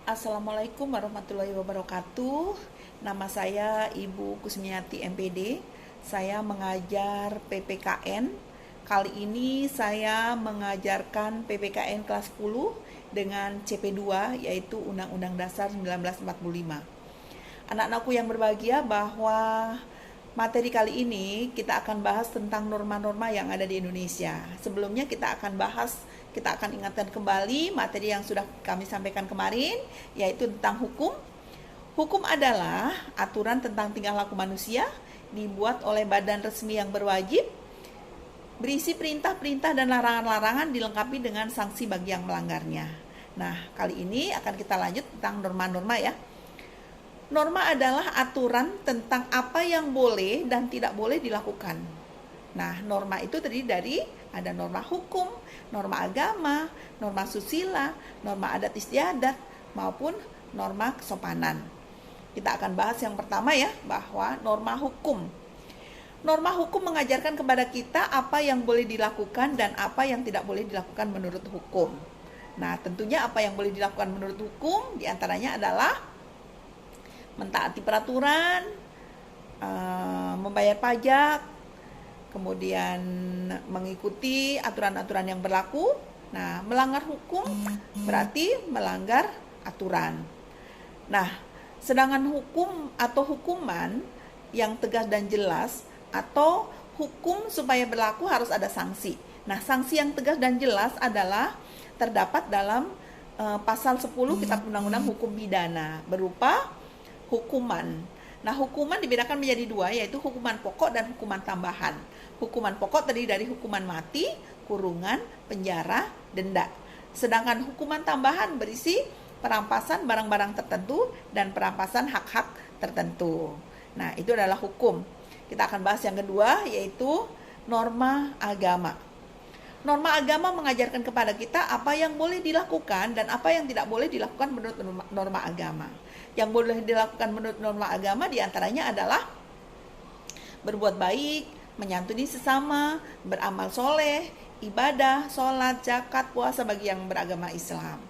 Assalamualaikum warahmatullahi wabarakatuh. Nama saya Ibu Kusmiati MPD. Saya mengajar PPKN. Kali ini saya mengajarkan PPKN kelas 10 dengan CP2, yaitu Undang-Undang Dasar 1945. Anak-anakku yang berbahagia, bahwa materi kali ini kita akan bahas tentang norma-norma yang ada di Indonesia. Sebelumnya kita akan ingatkan kembali materi yang sudah kami sampaikan kemarin, yaitu tentang hukum. Hukum adalah aturan tentang tingkah laku manusia, dibuat oleh badan resmi yang berwajib, berisi perintah-perintah dan larangan-larangan, dilengkapi dengan sanksi bagi yang melanggarnya. Nah, kali ini akan kita lanjut tentang norma-norma ya. Norma adalah aturan tentang apa yang boleh dan tidak boleh dilakukan. Nah, norma itu terdiri dari ada norma hukum, norma agama, norma susila, norma adat istiadat, maupun norma kesopanan. Kita akan bahas yang pertama ya, bahwa norma hukum. Norma hukum mengajarkan kepada kita apa yang boleh dilakukan dan apa yang tidak boleh dilakukan menurut hukum. Nah, tentunya apa yang boleh dilakukan menurut hukum diantaranya adalah mentaati peraturan, membayar pajak, kemudian mengikuti aturan-aturan yang berlaku. Nah, melanggar hukum berarti melanggar aturan. Nah, sedangkan hukum atau hukuman yang tegas dan jelas, atau hukum supaya berlaku harus ada sanksi. Nah, sanksi yang tegas dan jelas adalah terdapat dalam pasal 10 Kitab Undang-Undang Hukum Pidana, berupa hukuman. Nah, hukuman dibedakan menjadi dua, yaitu hukuman pokok dan hukuman tambahan. Hukuman pokok terdiri dari hukuman mati, kurungan, penjara, denda. Sedangkan hukuman tambahan berisi perampasan barang-barang tertentu dan perampasan hak-hak tertentu. Nah, itu adalah hukum. Kita akan bahas yang kedua, yaitu norma agama. Norma agama mengajarkan kepada kita apa yang boleh dilakukan dan apa yang tidak boleh dilakukan menurut norma agama. Yang boleh dilakukan menurut norma agama diantaranya adalah berbuat baik, menyantuni sesama, beramal soleh, ibadah, sholat, zakat, puasa bagi yang beragama Islam.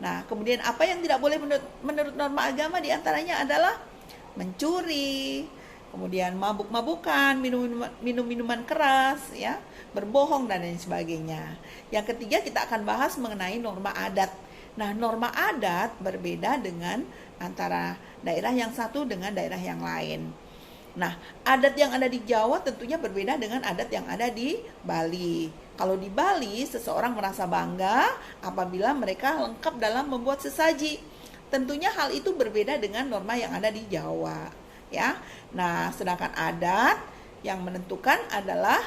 Nah, kemudian apa yang tidak boleh menurut norma agama diantaranya adalah mencuri, kemudian mabuk-mabukan, minum minuman keras, ya, berbohong dan lain sebagainya. Yang ketiga, kita akan bahas mengenai norma adat. Nah, norma adat berbeda dengan antara daerah yang satu dengan daerah yang lain. Nah, adat yang ada di Jawa tentunya berbeda dengan adat yang ada di Bali. Kalau di Bali, seseorang merasa bangga apabila mereka lengkap dalam membuat sesaji. Tentunya hal itu berbeda dengan norma yang ada di Jawa, ya. Nah, sedangkan adat yang menentukan adalah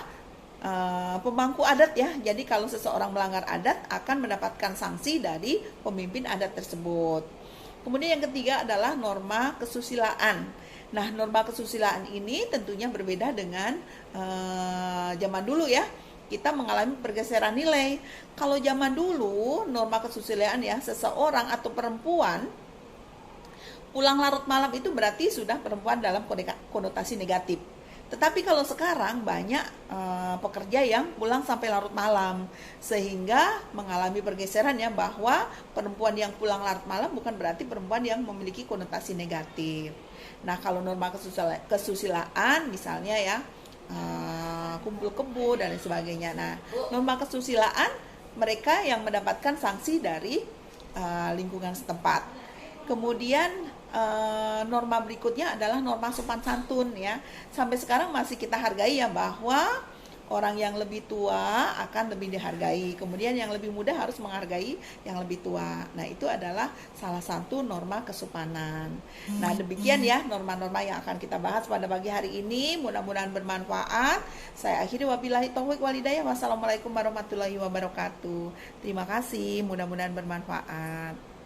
pemangku adat ya. Jadi kalau seseorang melanggar adat akan mendapatkan sanksi dari pemimpin adat tersebut. Kemudian yang ketiga adalah norma kesusilaan. Nah, norma kesusilaan ini tentunya berbeda dengan zaman dulu ya. Kita mengalami pergeseran nilai. Kalau zaman dulu norma kesusilaan ya, seseorang atau perempuan pulang larut malam itu berarti sudah perempuan dalam konotasi negatif. Tetapi kalau sekarang banyak pekerja yang pulang sampai larut malam, sehingga mengalami pergeseran ya, bahwa perempuan yang pulang larut malam bukan berarti perempuan yang memiliki konotasi negatif. Nah, kalau norma kesusilaan misalnya ya, kumpul kebo dan lain sebagainya. Nah, norma kesusilaan mereka yang mendapatkan sanksi dari lingkungan setempat. Kemudian norma berikutnya adalah norma sopan santun ya. Sampai sekarang masih kita hargai ya, bahwa orang yang lebih tua akan lebih dihargai. Kemudian yang lebih muda harus menghargai yang lebih tua. Nah, itu adalah salah satu norma kesopanan. Nah, demikian ya norma-norma yang akan kita bahas pada pagi hari ini. Mudah-mudahan bermanfaat. Saya akhiri, wabillahi taufiq wal hidayah. Wassalamualaikum warahmatullahi wabarakatuh. Terima kasih, mudah-mudahan bermanfaat.